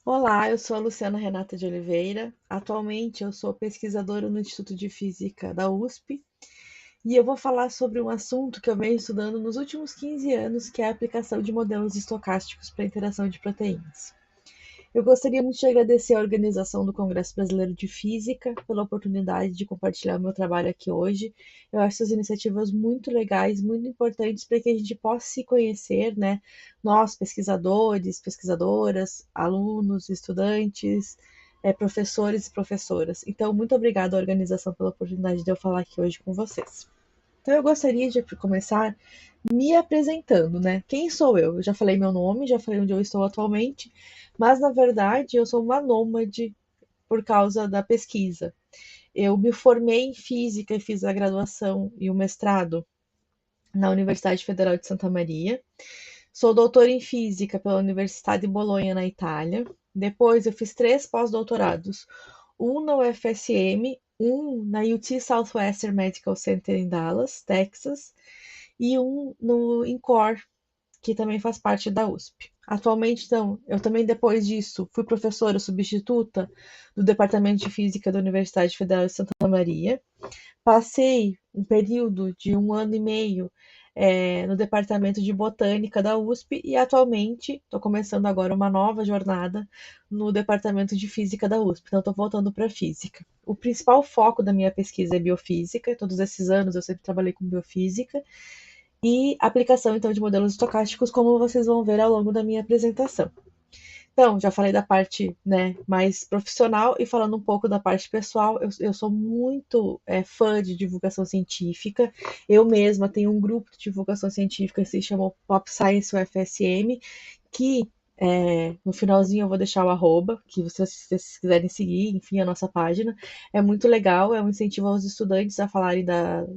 Olá, eu sou a Luciana Renata de Oliveira. Atualmente eu sou pesquisadora no Instituto de Física da USP e eu vou falar sobre um assunto que eu venho estudando nos últimos 15 anos, que é a aplicação de modelos estocásticos para a interação de proteínas. Eu gostaria muito de agradecer à organização do Congresso Brasileiro de Física pela oportunidade de compartilhar o meu trabalho aqui hoje. Eu acho essas iniciativas muito legais, muito importantes para que a gente possa se conhecer, né? Nós, pesquisadores, pesquisadoras, alunos, estudantes, professores e professoras. Então, muito obrigada à organização pela oportunidade de eu falar aqui hoje com vocês. Então, eu gostaria de começar me apresentando, né? Quem sou eu? Eu já falei meu nome, já falei onde eu estou atualmente, mas na verdade eu sou uma nômade por causa da pesquisa. Eu me formei em física e fiz a graduação e o mestrado na Universidade Federal de Santa Maria. Sou doutora em física pela Universidade de Bolonha, na Itália. Depois eu fiz 3 pós-doutorados, um na UFSM, um na UT Southwestern Medical Center em Dallas, Texas, e um no INCOR, que também faz parte da USP. Atualmente, então, eu também, depois disso, fui professora substituta do Departamento de Física da Universidade Federal de Santa Maria. Passei um período de 1 ano e meio no Departamento de Botânica da USP e atualmente estou começando agora uma nova jornada no Departamento de Física da USP. Então, estou voltando para a Física. O principal foco da minha pesquisa é biofísica. Todos esses anos eu sempre trabalhei com biofísica e aplicação então de modelos estocásticos, como vocês vão ver ao longo da minha apresentação. Então, já falei da parte, né, mais profissional e falando um pouco da parte pessoal, eu sou muito fã de divulgação científica. Eu mesma tenho um grupo de divulgação científica que se chama Pop Science UFSM, que no finalzinho eu vou deixar o arroba, que se vocês quiserem seguir, enfim, a nossa página. É muito legal, é um incentivo aos estudantes a falarem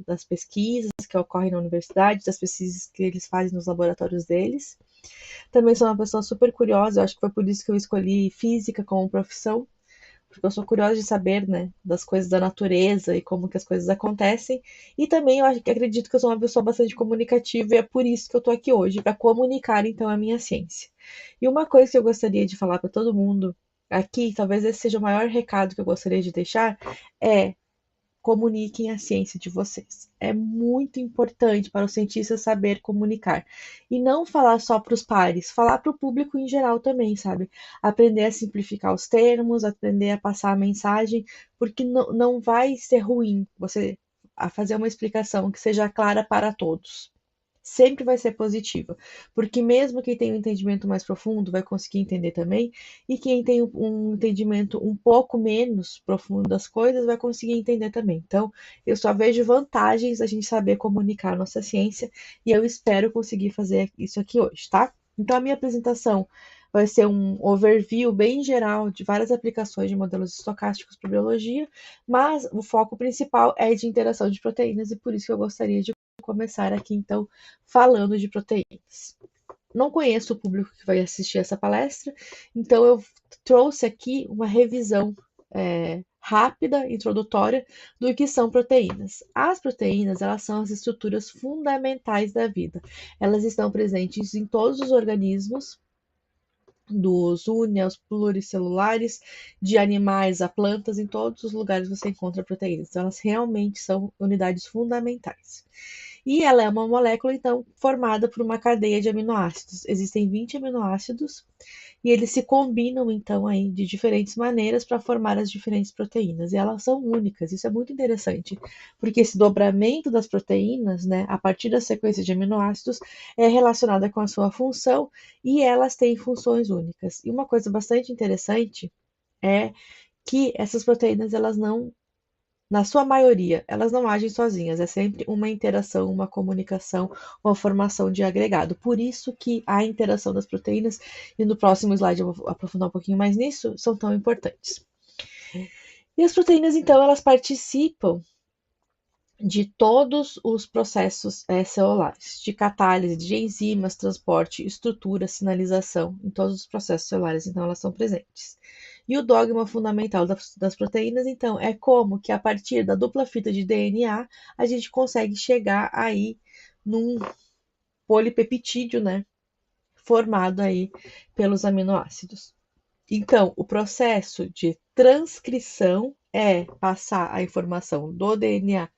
das pesquisas que ocorrem na universidade, das pesquisas que eles fazem nos laboratórios deles. Também sou uma pessoa super curiosa, eu acho que foi por isso que eu escolhi física como profissão, porque eu sou curiosa de saber, né, das coisas da natureza e como que as coisas acontecem. E também acredito que eu sou uma pessoa bastante comunicativa e é por isso que eu estou aqui hoje, para comunicar então a minha ciência. E uma coisa que eu gostaria de falar para todo mundo aqui, talvez esse seja o maior recado que eu gostaria de deixar, é: comuniquem a ciência de vocês. É muito importante para o cientista saber comunicar. E não falar só para os pares, falar para o público em geral também, sabe? Aprender a simplificar os termos, aprender a passar a mensagem, porque não vai ser ruim você a fazer uma explicação que seja clara para todos. Sempre vai ser positiva, porque mesmo quem tem um entendimento mais profundo vai conseguir entender também, e quem tem um entendimento um pouco menos profundo das coisas vai conseguir entender também. Então, eu só vejo vantagens a gente saber comunicar a nossa ciência, e eu espero conseguir fazer isso aqui hoje, tá? Então, a minha apresentação vai ser um overview bem geral de várias aplicações de modelos estocásticos para biologia, mas o foco principal é de interação de proteínas, e por isso que eu gostaria de começar aqui então falando de proteínas. Não conheço o público que vai assistir essa palestra, então eu trouxe aqui uma revisão rápida, introdutória, do que são proteínas. As proteínas, elas são as estruturas fundamentais da vida. Elas estão presentes em todos os organismos, dos uni aos pluricelulares, de animais a plantas, em todos os lugares você encontra proteínas. Então, elas realmente são unidades fundamentais. E ela é uma molécula, então, formada por uma cadeia de aminoácidos. Existem 20 aminoácidos e eles se combinam, então, aí de diferentes maneiras para formar as diferentes proteínas. E elas são únicas. Isso é muito interessante, porque esse dobramento das proteínas, né, a partir da sequência de aminoácidos, é relacionada com a sua função e elas têm funções únicas. E uma coisa bastante interessante é que essas proteínas, elas não, na sua maioria, elas não agem sozinhas, é sempre uma interação, uma comunicação, uma formação de agregado. Por isso que a interação das proteínas, e no próximo slide eu vou aprofundar um pouquinho mais nisso, são tão importantes. E as proteínas, então, elas participam de todos os processos celulares, de catálise, de enzimas, transporte, estrutura, sinalização, em todos os processos celulares, então elas são presentes. E o dogma fundamental das proteínas, então, é como que a partir da dupla fita de DNA a gente consegue chegar aí num polipeptídeo, né, formado aí pelos aminoácidos. Então, o processo de transcrição é passar a informação do DNA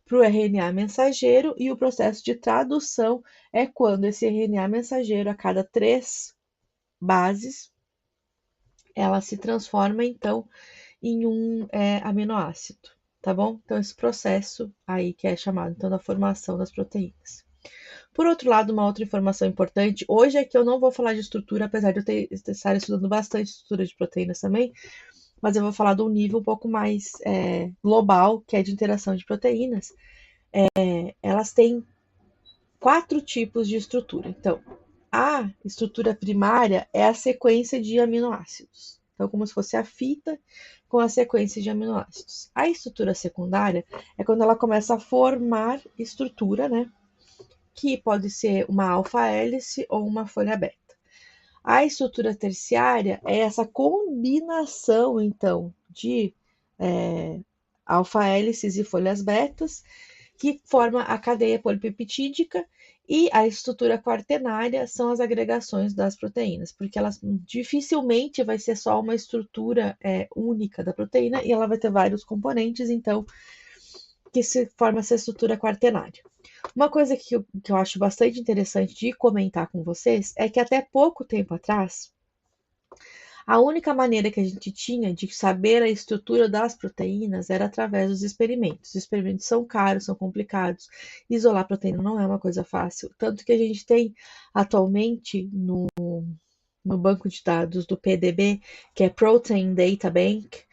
para o RNA mensageiro, e o processo de tradução é quando esse RNA mensageiro, a cada 3 bases, ela se transforma então em um aminoácido, tá bom? Então, esse processo aí que é chamado então da formação das proteínas. Por outro lado, uma outra informação importante, hoje é que eu não vou falar de estrutura, apesar de eu estar estudando bastante estrutura de proteínas também, mas eu vou falar de um nível um pouco mais global, que é de interação de proteínas. Elas têm 4 tipos de estrutura. Então, a estrutura primária é a sequência de aminoácidos. Então, como se fosse a fita com a sequência de aminoácidos. A estrutura secundária é quando ela começa a formar estrutura, né? Que pode ser uma alfa-hélice ou uma folha beta. A estrutura terciária é essa combinação, então, de alfa-hélices e folhas betas, que forma a cadeia polipeptídica, e a estrutura quaternária são as agregações das proteínas, porque elas dificilmente vai ser só uma estrutura única da proteína, e ela vai ter vários componentes, então, que se forma essa estrutura quaternária. Uma coisa que eu acho bastante interessante de comentar com vocês é que até pouco tempo atrás, a única maneira que a gente tinha de saber a estrutura das proteínas era através dos experimentos. Os experimentos são caros, são complicados. Isolar proteína não é uma coisa fácil. Tanto que a gente tem atualmente no banco de dados do PDB, que é Protein Data Bank,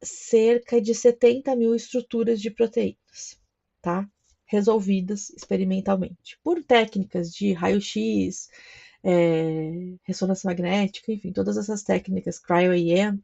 cerca de 70 mil estruturas de proteínas, tá? Resolvidas experimentalmente por técnicas de raio-x, ressonância magnética, enfim, todas essas técnicas, cryo-EM,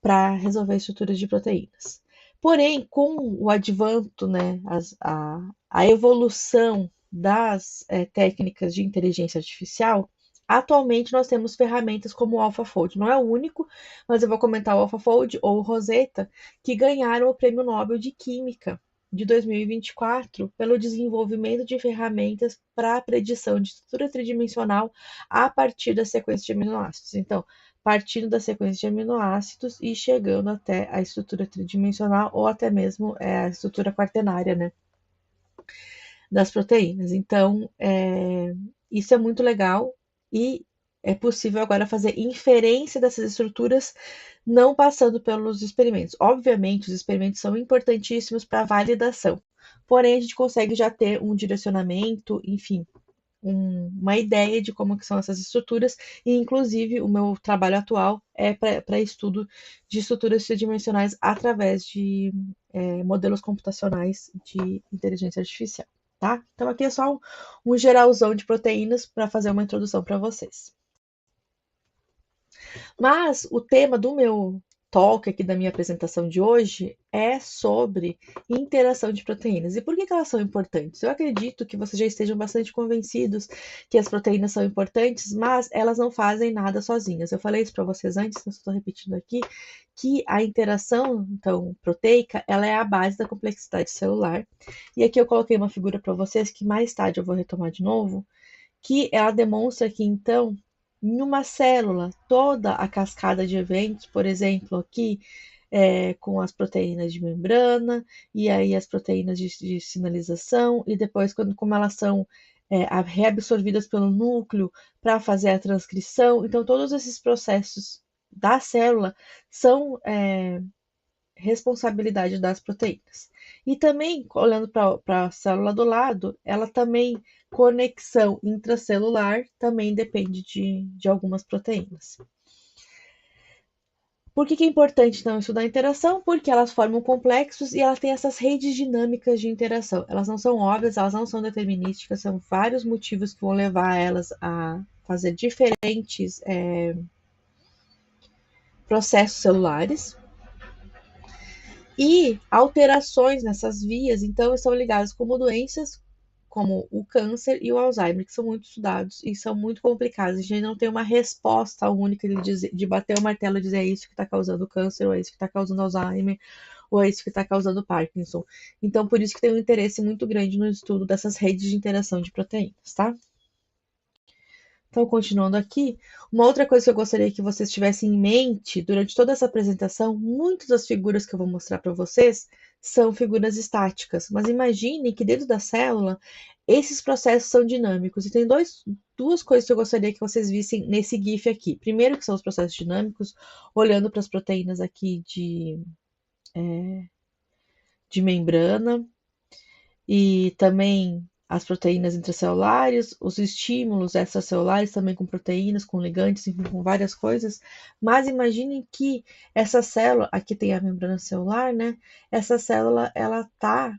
para resolver estruturas de proteínas. Porém, com o advento, né, a evolução das técnicas de inteligência artificial, atualmente nós temos ferramentas como o AlphaFold. Não é o único, mas eu vou comentar o AlphaFold ou o Rosetta, que ganharam o Prêmio Nobel de Química de 2024 pelo desenvolvimento de ferramentas para a predição de estrutura tridimensional a partir da sequência de aminoácidos. Então, partindo da sequência de aminoácidos e chegando até a estrutura tridimensional ou até mesmo a estrutura quaternária, né, das proteínas. Então, isso é muito legal e é possível agora fazer inferência dessas estruturas não passando pelos experimentos. Obviamente, os experimentos são importantíssimos para a validação, porém a gente consegue já ter um direcionamento, enfim, uma ideia de como que são essas estruturas, e inclusive o meu trabalho atual é para estudo de estruturas tridimensionais através de modelos computacionais de inteligência artificial, tá? Então aqui é só um geralzão de proteínas para fazer uma introdução para vocês. Mas o tema do meu talk aqui, da minha apresentação de hoje, é sobre interação de proteínas. E por que elas são importantes? Eu acredito que vocês já estejam bastante convencidos que as proteínas são importantes, mas elas não fazem nada sozinhas. Eu falei isso para vocês antes, mas estou repetindo aqui, que a interação, então, proteica, ela é a base da complexidade celular. E aqui eu coloquei uma figura para vocês que mais tarde eu vou retomar de novo, que ela demonstra que, então, em uma célula, toda a cascada de eventos, por exemplo, aqui, com as proteínas de membrana, e aí as proteínas de sinalização, e depois, como elas são reabsorvidas pelo núcleo para fazer a transcrição. Então, todos esses processos da célula são responsabilidade das proteínas. E também, olhando para a célula do lado, ela também, conexão intracelular, também depende de algumas proteínas. Por que é importante, então, estudar a interação? Porque elas formam complexos e elas têm essas redes dinâmicas de interação. Elas não são óbvias, elas não são determinísticas, são vários motivos que vão levar elas a fazer diferentes processos celulares. E alterações nessas vias, então, estão ligadas como doenças como o câncer e o Alzheimer, que são muito estudados e são muito complicados. A gente não tem uma resposta única de bater o martelo e dizer é isso que está causando câncer, ou é isso que está causando Alzheimer, ou é isso que está causando Parkinson. Então, por isso que tem um interesse muito grande no estudo dessas redes de interação de proteínas, tá? Então, continuando aqui, uma outra coisa que eu gostaria que vocês tivessem em mente durante toda essa apresentação, muitas das figuras que eu vou mostrar para vocês são figuras estáticas, mas imaginem que dentro da célula esses processos são dinâmicos. E tem duas coisas que eu gostaria que vocês vissem nesse GIF aqui. Primeiro, que são os processos dinâmicos, olhando para as proteínas aqui de membrana, e também as proteínas intracelulares, os estímulos extracelulares também com proteínas, com ligantes, enfim, com várias coisas. Mas imaginem que essa célula, aqui tem a membrana celular, né? Essa célula, ela tá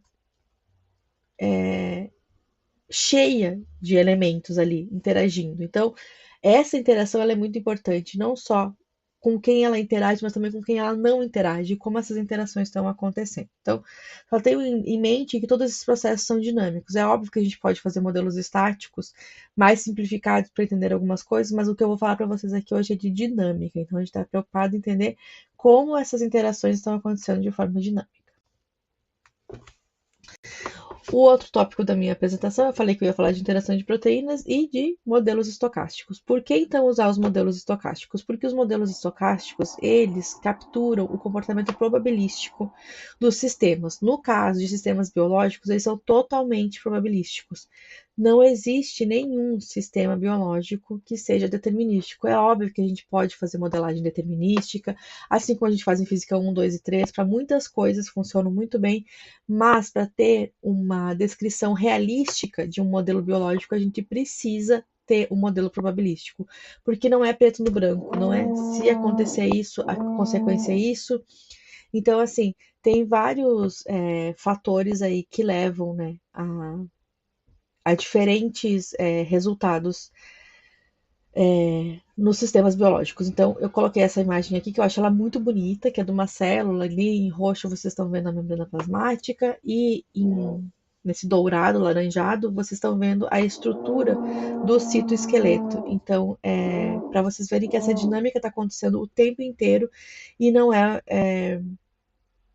cheia de elementos ali interagindo. Então, essa interação ela é muito importante, não só com quem ela interage, mas também com quem ela não interage, e como essas interações estão acontecendo. Então, só tenho em mente que todos esses processos são dinâmicos. É óbvio que a gente pode fazer modelos estáticos mais simplificados para entender algumas coisas, mas o que eu vou falar para vocês aqui hoje é de dinâmica. Então, a gente está preocupado em entender como essas interações estão acontecendo de forma dinâmica. O outro tópico da minha apresentação, eu falei que eu ia falar de interação de proteínas e de modelos estocásticos. Por que então usar os modelos estocásticos? Porque os modelos estocásticos, eles capturam o comportamento probabilístico dos sistemas. No caso de sistemas biológicos, eles são totalmente probabilísticos. Não existe nenhum sistema biológico que seja determinístico. É óbvio que a gente pode fazer modelagem determinística, assim como a gente faz em física 1, 2 e 3, para muitas coisas funcionam muito bem, mas para ter uma descrição realística de um modelo biológico, a gente precisa ter um modelo probabilístico, porque não é preto no branco, não é se acontecer isso, a consequência é isso. Então, assim, tem vários fatores aí que levam, né, a diferentes resultados nos sistemas biológicos. Então, eu coloquei essa imagem aqui, que eu acho ela muito bonita, que é de uma célula. Ali em roxo vocês estão vendo a membrana plasmática, e nesse dourado, laranjado, vocês estão vendo a estrutura do citoesqueleto. Então, para vocês verem que essa dinâmica está acontecendo o tempo inteiro e não é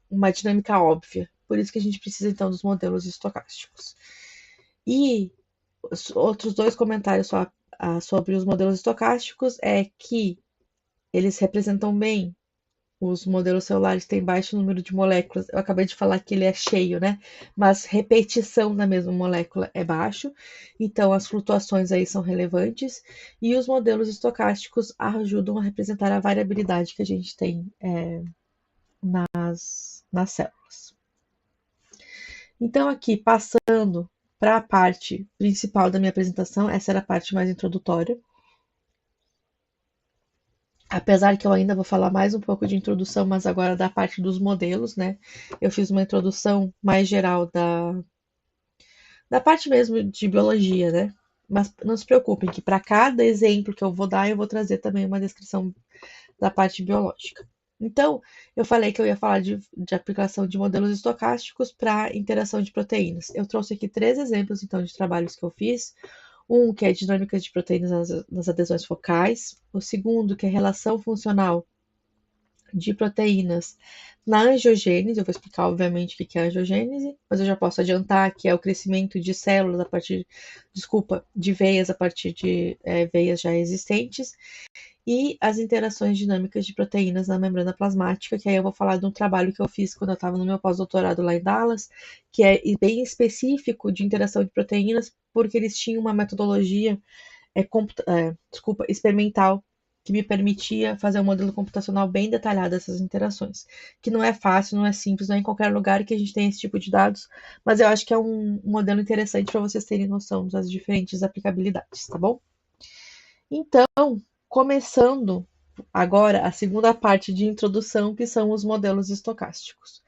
uma dinâmica óbvia. Por isso que a gente precisa, então, dos modelos estocásticos. E os outros dois comentários sobre os modelos estocásticos é que eles representam bem os modelos celulares têm baixo número de moléculas. Eu acabei de falar que ele é cheio, né? Mas repetição da mesma molécula é baixo, então as flutuações aí são relevantes, e os modelos estocásticos ajudam a representar a variabilidade que a gente tem nas células. Então, aqui, passando para a parte principal da minha apresentação, essa era a parte mais introdutória. Apesar que eu ainda vou falar mais um pouco de introdução, mas agora da parte dos modelos, né? Eu fiz uma introdução mais geral da parte mesmo de biologia, né? Mas não se preocupem que para cada exemplo que eu vou dar, eu vou trazer também uma descrição da parte biológica. Então, eu falei que eu ia falar de aplicação de modelos estocásticos para interação de proteínas. Eu trouxe aqui 3 exemplos, então, de trabalhos que eu fiz. Um, que é dinâmica de proteínas nas adesões focais. O segundo, que é relação funcional de proteínas na angiogênese. Eu vou explicar, obviamente, o que é a angiogênese, mas eu já posso adiantar que é o crescimento de células de veias a partir de veias já existentes, e as interações dinâmicas de proteínas na membrana plasmática, que aí eu vou falar de um trabalho que eu fiz quando eu estava no meu pós-doutorado lá em Dallas, que é bem específico de interação de proteínas, porque eles tinham uma metodologia experimental que me permitia fazer um modelo computacional bem detalhado dessas interações, que não é fácil, não é simples, não é em qualquer lugar que a gente tem esse tipo de dados, mas eu acho que é um modelo interessante para vocês terem noção das diferentes aplicabilidades, tá bom? Então, começando agora a segunda parte de introdução, que são os modelos estocásticos.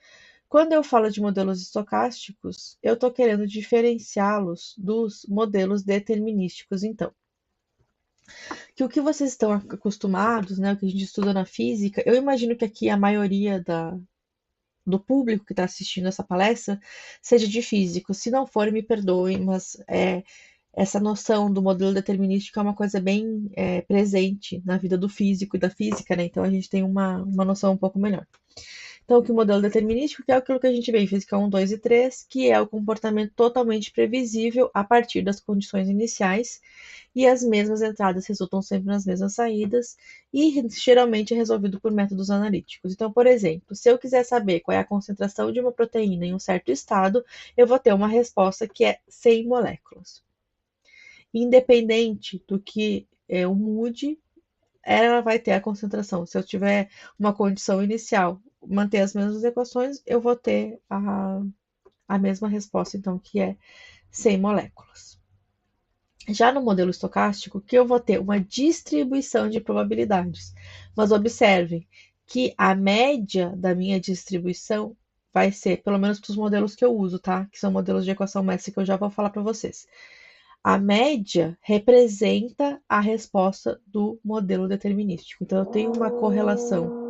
Quando eu falo de modelos estocásticos, eu estou querendo diferenciá-los dos modelos determinísticos, então. Que o que vocês estão acostumados, né, o que a gente estuda na física, eu imagino que aqui a maioria do público que está assistindo essa palestra seja de físico. Se não for, me perdoem, mas essa noção do modelo determinístico é uma coisa bem presente na vida do físico e da física, né? Então a gente tem uma noção um pouco melhor. Então, que o modelo determinístico, que é aquilo que a gente vê em física 1, 2 e 3, que é o comportamento totalmente previsível a partir das condições iniciais, e as mesmas entradas resultam sempre nas mesmas saídas, e geralmente é resolvido por métodos analíticos. Então, por exemplo, se eu quiser saber qual é a concentração de uma proteína em um certo estado, eu vou ter uma resposta que é 100 moléculas. Independente do que eu mude, ela vai ter a concentração. Se eu tiver uma condição inicial, manter as mesmas equações, eu vou ter a mesma resposta, então, que é 100 moléculas. Já no modelo estocástico, que eu vou ter uma distribuição de probabilidades. Mas observem que a média da minha distribuição vai ser, pelo menos para os modelos que eu uso, tá? Que são modelos de equação mestra que eu já vou falar para vocês. A média representa a resposta do modelo determinístico. Então, eu tenho uma correlação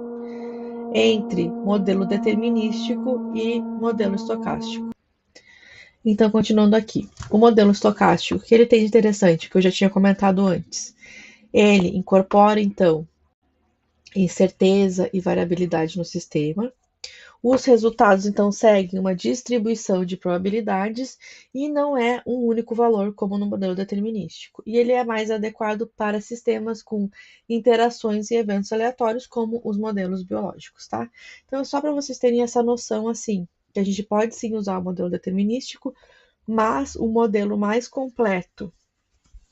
entre modelo determinístico e modelo estocástico. Então, continuando aqui, o modelo estocástico, o que ele tem de interessante, que eu já tinha comentado antes, ele incorpora, então, incerteza e variabilidade no sistema. Os resultados, então, seguem uma distribuição de probabilidades e não é um único valor, como no modelo determinístico. E ele é mais adequado para sistemas com interações e eventos aleatórios, como os modelos biológicos, tá? Então, só para vocês terem essa noção, assim, que a gente pode sim usar o modelo determinístico, mas o modelo mais completo,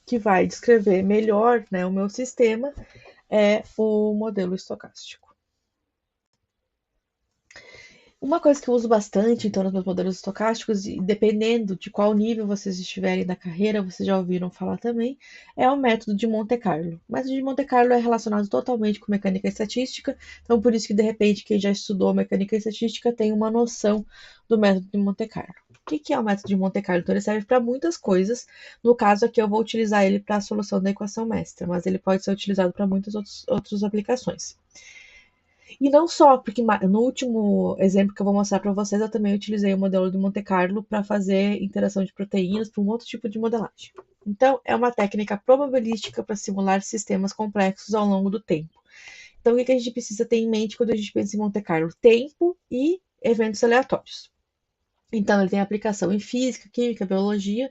que vai descrever melhor, né, o meu sistema, é o modelo estocástico. Uma coisa que eu uso bastante, então, nos meus modelos estocásticos, e dependendo de qual nível vocês estiverem da carreira, vocês já ouviram falar também, é o método de Monte Carlo. O método de Monte Carlo é relacionado totalmente com mecânica e estatística, então por isso que, de repente, quem já estudou mecânica e estatística tem uma noção do método de Monte Carlo. O que é o método de Monte Carlo? Então, ele serve para muitas coisas. No caso aqui, eu vou utilizar ele para a solução da equação mestra, mas ele pode ser utilizado para muitas outras aplicações. E não só, porque no último exemplo que eu vou mostrar para vocês, eu também utilizei o modelo de Monte Carlo para fazer interação de proteínas para um outro tipo de modelagem. Então, é uma técnica probabilística para simular sistemas complexos ao longo do tempo. Então, o que a gente precisa ter em mente quando a gente pensa em Monte Carlo? Tempo e eventos aleatórios. Então, ele tem aplicação em física, química, biologia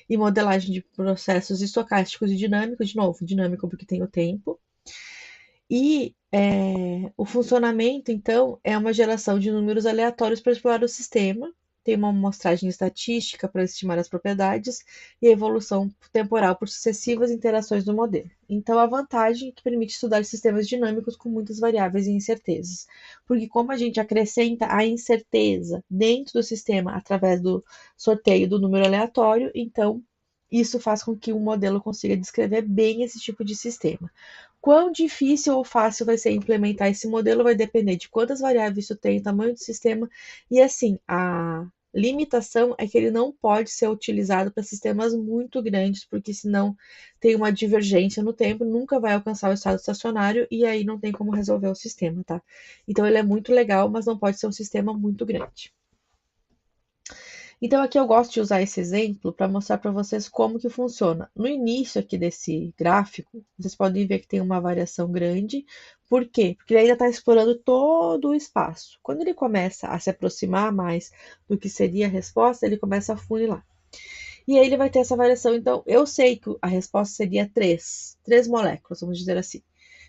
e modelagem de processos estocásticos e dinâmicos. De novo, dinâmico porque tem o tempo. E o funcionamento, então, é uma geração de números aleatórios para explorar o sistema, tem uma amostragem estatística para estimar as propriedades e a evolução temporal por sucessivas interações do modelo. Então, a vantagem é que permite estudar sistemas dinâmicos com muitas variáveis e incertezas, porque como a gente acrescenta a incerteza dentro do sistema através do sorteio do número aleatório, então isso faz com que o modelo consiga descrever bem esse tipo de sistema. Quão difícil ou fácil vai ser implementar esse modelo vai depender de quantas variáveis isso tem, o tamanho do sistema, e assim, a limitação é que ele não pode ser utilizado para sistemas muito grandes, porque senão tem uma divergência no tempo, nunca vai alcançar o estado estacionário e aí não tem como resolver o sistema, tá? Então ele é muito legal, mas não pode ser um sistema muito grande. Então aqui eu gosto de usar esse exemplo para mostrar para vocês como que funciona. No início aqui desse gráfico, vocês podem ver que tem uma variação grande. Por quê? Porque ele ainda está explorando todo o espaço. Quando ele começa a se aproximar mais do que seria a resposta, ele começa a funilar. E aí ele vai ter essa variação. Então, eu sei que a resposta seria três moléculas, vamos dizer assim.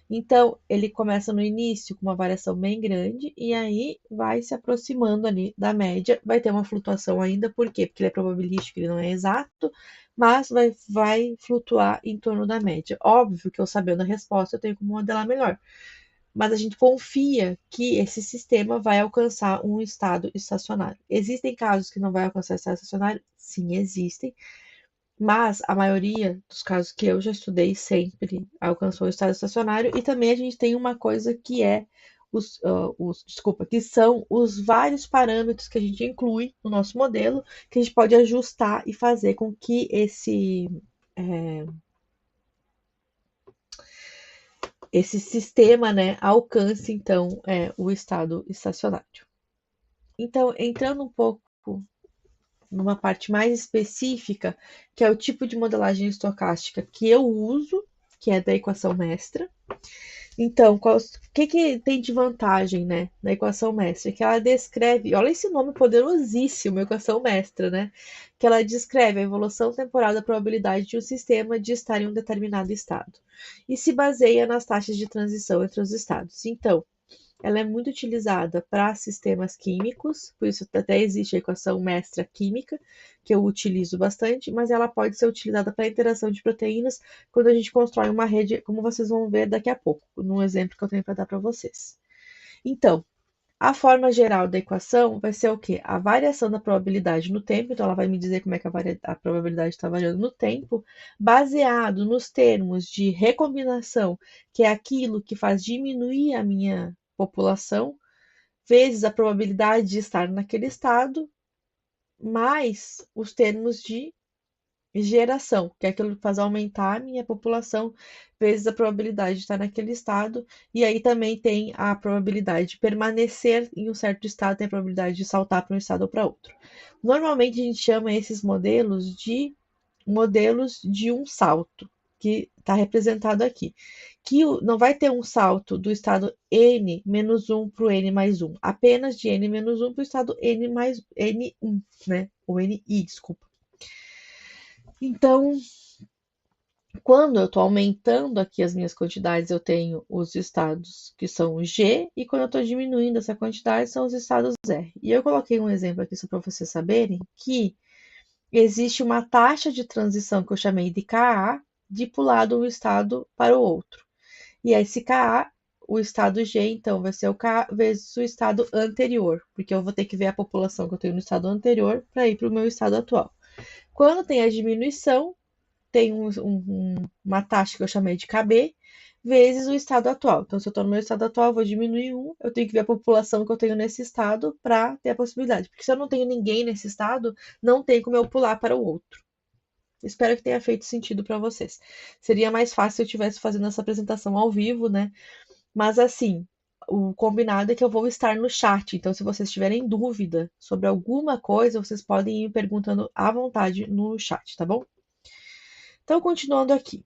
Então, ele começa no início com uma variação bem grande e aí vai se aproximando ali da média. Vai ter uma flutuação ainda, por quê? Porque ele é probabilístico, ele não é exato, mas vai flutuar em torno da média. Óbvio que eu sabendo a resposta, eu tenho como modelar melhor. Mas a gente confia que esse sistema vai alcançar um estado estacionário. Existem casos que não vai alcançar estado estacionário? Sim, existem. Mas a maioria dos casos que eu já estudei sempre alcançou o estado estacionário e também a gente tem uma coisa que é que são os vários parâmetros que a gente inclui no nosso modelo, que a gente pode ajustar e fazer com que esse sistema, né, alcance então o estado estacionário. Então, entrando um pouco numa parte mais específica, que é o tipo de modelagem estocástica que eu uso, que é da equação mestra. Então, o que tem de vantagem, né, na equação mestra? Que ela descreve, olha esse nome poderosíssimo, equação mestra, né? Que ela descreve a evolução temporal da probabilidade de um sistema de estar em um determinado estado e se baseia nas taxas de transição entre os estados. Então, ela é muito utilizada para sistemas químicos, por isso até existe a equação mestra química, que eu utilizo bastante, mas ela pode ser utilizada para interação de proteínas quando a gente constrói uma rede, como vocês vão ver daqui a pouco, num exemplo que eu tenho para dar para vocês. Então, a forma geral da equação vai ser o quê? A variação da probabilidade no tempo, então ela vai me dizer como é que a probabilidade está variando no tempo, baseado nos termos de recombinação, que é aquilo que faz diminuir a minha população, vezes a probabilidade de estar naquele estado, mais os termos de geração, que é aquilo que faz aumentar a minha população, vezes a probabilidade de estar naquele estado, e aí também tem a probabilidade de permanecer em um certo estado, tem a probabilidade de saltar para um estado ou para outro. Normalmente a gente chama esses modelos de um salto, que está representado aqui. Que não vai ter um salto do estado n menos 1 para o n mais 1, apenas de n menos 1 para o estado n mais n1, né? Ou ni, desculpa. Então, quando eu estou aumentando aqui as minhas quantidades, eu tenho os estados que são G, e quando eu estou diminuindo essa quantidade, são os estados R. E eu coloquei um exemplo aqui só para vocês saberem que existe uma taxa de transição que eu chamei de Ka, de pular de um estado para o outro. E esse Ka, o estado G, então, vai ser o Ka vezes o estado anterior, porque eu vou ter que ver a população que eu tenho no estado anterior para ir para o meu estado atual. Quando tem a diminuição, tem uma taxa que eu chamei de KB, vezes o estado atual. Então, se eu estou no meu estado atual, eu vou diminuir eu tenho que ver a população que eu tenho nesse estado para ter a possibilidade. Porque se eu não tenho ninguém nesse estado, não tem como eu pular para o outro. Espero que tenha feito sentido para vocês. Seria mais fácil se eu estivesse fazendo essa apresentação ao vivo, né? Mas assim, o combinado é que eu vou estar no chat. Então, se vocês tiverem dúvida sobre alguma coisa, vocês podem ir perguntando à vontade no chat, tá bom? Então, continuando aqui.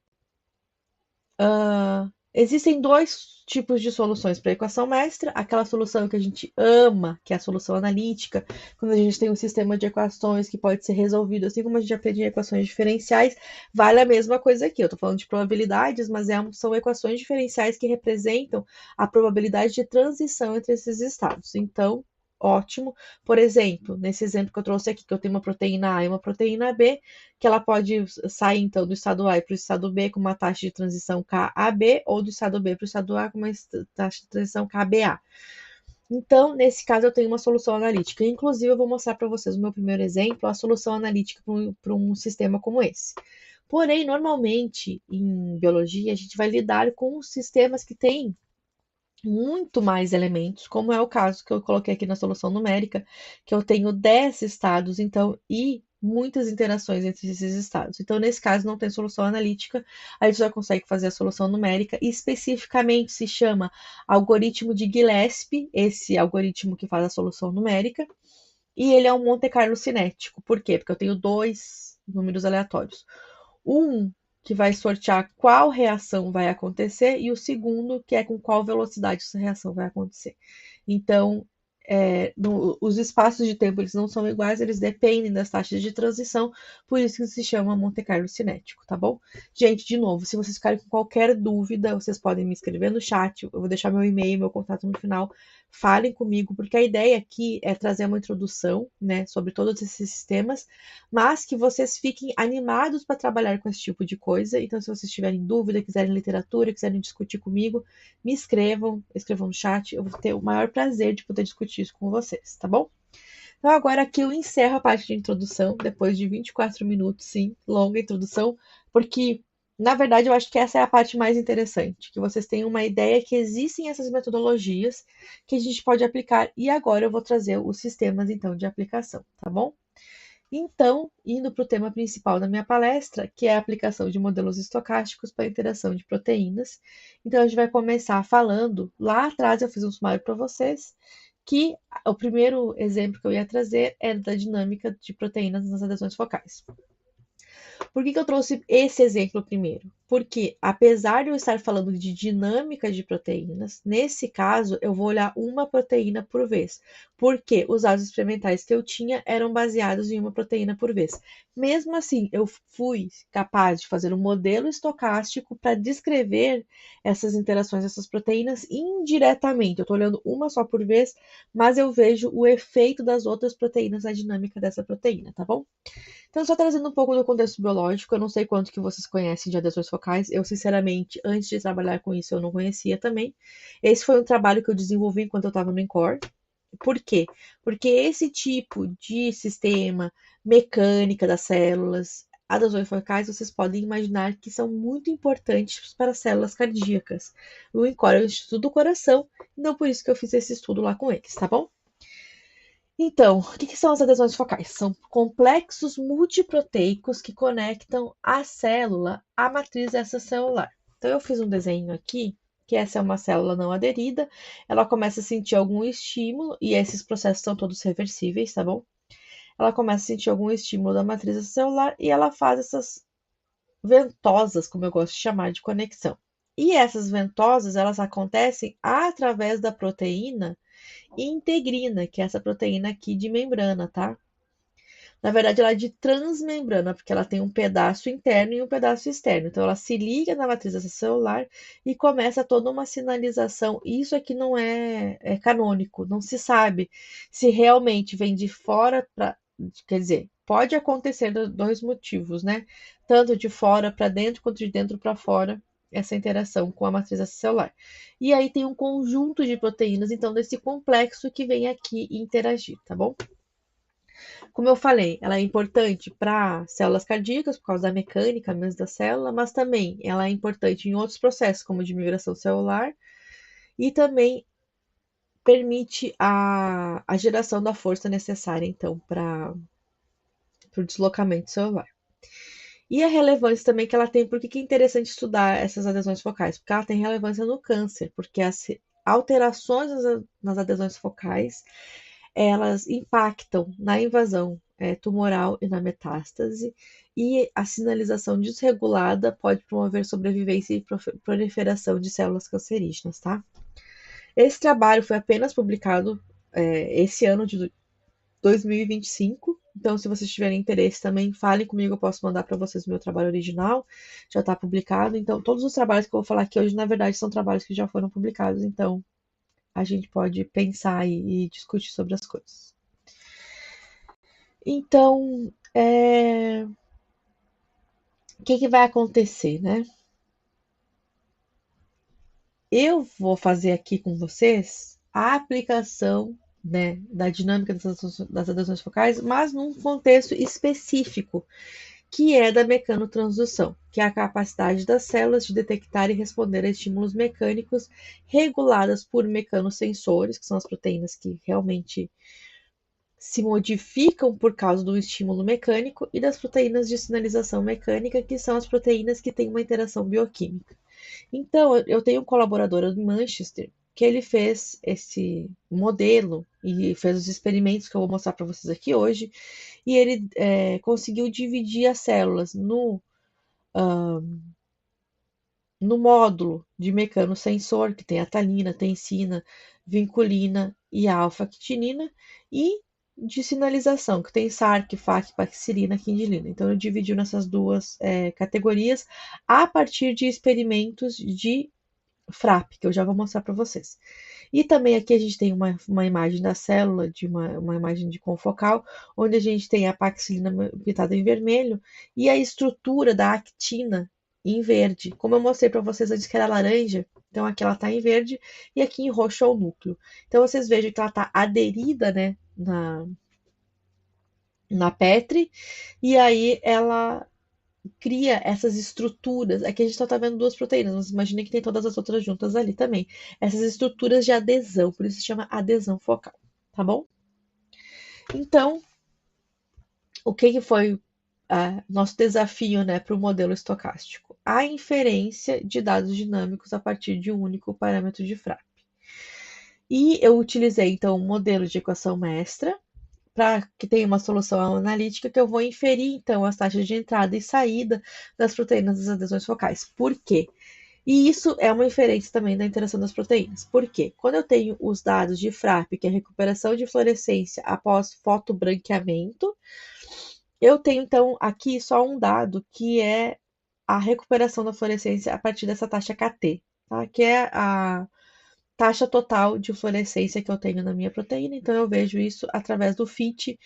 Existem dois tipos de soluções para a equação mestra. Aquela solução que a gente ama, que é a solução analítica, quando a gente tem um sistema de equações que pode ser resolvido, assim como a gente aprende em equações diferenciais, vale a mesma coisa aqui. Eu estou falando de probabilidades, mas são equações diferenciais que representam a probabilidade de transição entre esses estados. Então, ótimo. Por exemplo, nesse exemplo que eu trouxe aqui, que eu tenho uma proteína A e uma proteína B, que ela pode sair, então, do estado A para o estado B com uma taxa de transição KAB, ou do estado B para o estado A com uma taxa de transição KBA. Então, nesse caso, eu tenho uma solução analítica. Inclusive, eu vou mostrar para vocês no meu primeiro exemplo a solução analítica para um sistema como esse. Porém, normalmente, em biologia, a gente vai lidar com sistemas que têm muito mais elementos, como é o caso que eu coloquei aqui na solução numérica, que eu tenho 10 estados, então, e muitas interações entre esses estados. Então, nesse caso, não tem solução analítica, a gente já consegue fazer a solução numérica, e especificamente se chama algoritmo de Gillespie, esse algoritmo que faz a solução numérica, e ele é um Monte Carlo cinético. Por quê? Porque eu tenho dois números aleatórios. Um que vai sortear qual reação vai acontecer, e o segundo, que é com qual velocidade essa reação vai acontecer. Então, os espaços de tempo eles não são iguais, eles dependem das taxas de transição, por isso que se chama Monte Carlo cinético, tá bom? Gente, de novo, se vocês ficarem com qualquer dúvida, vocês podem me escrever no chat, eu vou deixar meu e-mail, meu contato no final, falem comigo, porque a ideia aqui é trazer uma introdução, né, sobre todos esses sistemas, mas que vocês fiquem animados para trabalhar com esse tipo de coisa. Então, se vocês tiverem dúvida, quiserem literatura, quiserem discutir comigo, me escrevam no chat, eu vou ter o maior prazer de poder discutir isso com vocês, tá bom? Então, agora aqui eu encerro a parte de introdução, depois de 24 minutos, sim, longa introdução, porque, na verdade, eu acho que essa é a parte mais interessante, que vocês tenham uma ideia que existem essas metodologias que a gente pode aplicar, e agora eu vou trazer os sistemas, então, de aplicação, tá bom? Então, indo para o tema principal da minha palestra, que é a aplicação de modelos estocásticos para a interação de proteínas. Então, a gente vai começar falando, lá atrás eu fiz um sumário para vocês, que o primeiro exemplo que eu ia trazer era da dinâmica de proteínas nas adesões focais. Por que eu trouxe esse exemplo primeiro? Porque, apesar de eu estar falando de dinâmica de proteínas, nesse caso eu vou olhar uma proteína por vez, porque os dados experimentais que eu tinha eram baseados em uma proteína por vez. Mesmo assim, eu fui capaz de fazer um modelo estocástico para descrever essas interações dessas proteínas indiretamente. Eu estou olhando uma só por vez, mas eu vejo o efeito das outras proteínas na dinâmica dessa proteína, tá bom? Então, só trazendo um pouco do contexto biológico, eu não sei quanto que vocês conhecem de adesões focais. Eu, sinceramente, antes de trabalhar com isso, eu não conhecia também. Esse foi um trabalho que eu desenvolvi enquanto eu estava no INCOR. Por quê? Porque esse tipo de sistema, mecânica das células, adesões focais, vocês podem imaginar que são muito importantes para as células cardíacas. O INCOR é o Instituto do Coração, então por isso que eu fiz esse estudo lá com eles, tá bom? Então, o que são as adesões focais? São complexos multiproteicos que conectam a célula à matriz extracelular. Então, eu fiz um desenho aqui, que essa é uma célula não aderida, ela começa a sentir algum estímulo, e esses processos são todos reversíveis, tá bom? Ela começa a sentir algum estímulo da matriz extracelular e ela faz essas ventosas, como eu gosto de chamar, de conexão. E essas ventosas, elas acontecem através da proteína integrina, que é essa proteína aqui de membrana, tá? Na verdade, ela é de transmembrana, porque ela tem um pedaço interno e um pedaço externo. Então, ela se liga na matriz celular e começa toda uma sinalização. Isso aqui não é canônico, não se sabe se realmente vem de fora para. Quer dizer, pode acontecer dois motivos, né? Tanto de fora para dentro quanto de dentro para fora, essa interação com a matriz celular. E aí tem um conjunto de proteínas, então, desse complexo que vem aqui interagir, tá bom? Como eu falei, ela é importante para células cardíacas, por causa da mecânica mesmo da célula, mas também ela é importante em outros processos, como de migração celular, e também permite a geração da força necessária, então, para o deslocamento celular. E a relevância também que ela tem, por que é interessante estudar essas adesões focais? Porque ela tem relevância no câncer, porque as alterações nas adesões focais elas impactam na invasão tumoral e na metástase, e a sinalização desregulada pode promover sobrevivência e proliferação de células cancerígenas, tá? Esse trabalho foi apenas publicado esse ano de 2025, então se vocês tiverem interesse também, falem comigo, eu posso mandar para vocês o meu trabalho original, já está publicado. Então, todos os trabalhos que eu vou falar aqui hoje, na verdade, são trabalhos que já foram publicados, então a gente pode pensar e discutir sobre as coisas. Então, o que vai acontecer, né? Eu vou fazer aqui com vocês a aplicação, né, da dinâmica das adesões focais, mas num contexto específico, que é da mecanotransdução, que é a capacidade das células de detectar e responder a estímulos mecânicos reguladas por mecanosensores, que são as proteínas que realmente se modificam por causa do estímulo mecânico, e das proteínas de sinalização mecânica, que são as proteínas que têm uma interação bioquímica. Então, eu tenho um colaborador em Manchester que ele fez esse modelo e fez os experimentos que eu vou mostrar para vocês aqui hoje, e ele conseguiu dividir as células no módulo de mecanosensor, que tem a talina, tensina, vinculina e alfa-quitinina, e de sinalização, que tem SARC, FAC, paxilina, quindilina. Então, eu dividi nessas duas categorias a partir de experimentos de FRAP, que eu já vou mostrar para vocês. E também aqui a gente tem uma imagem da célula, de uma imagem de confocal, onde a gente tem a paxilina pintada em vermelho e a estrutura da actina em verde. Como eu mostrei para vocês antes que era laranja, então aqui ela está em verde e aqui em roxo é o núcleo. Então vocês vejam que ela está aderida, né, na Petri, e aí ela cria essas estruturas. Aqui a gente só está vendo duas proteínas, mas imagine que tem todas as outras juntas ali também. Essas estruturas de adesão, por isso se chama adesão focal, tá bom? Então, o que foi nosso desafio, né, para o modelo estocástico? A inferência de dados dinâmicos a partir de um único parâmetro de FRAP. E eu utilizei, então, um modelo de equação mestra para que tenha uma solução analítica, que eu vou inferir, então, as taxas de entrada e saída das proteínas das adesões focais. Por quê? E isso é uma inferência também da interação das proteínas. Por quê? Quando eu tenho os dados de FRAP, que é recuperação de fluorescência após fotobranqueamento, eu tenho, então, aqui só um dado, que é a recuperação da fluorescência a partir dessa taxa KT, tá? Que é a taxa total de fluorescência que eu tenho na minha proteína. Então, eu vejo isso através do FIT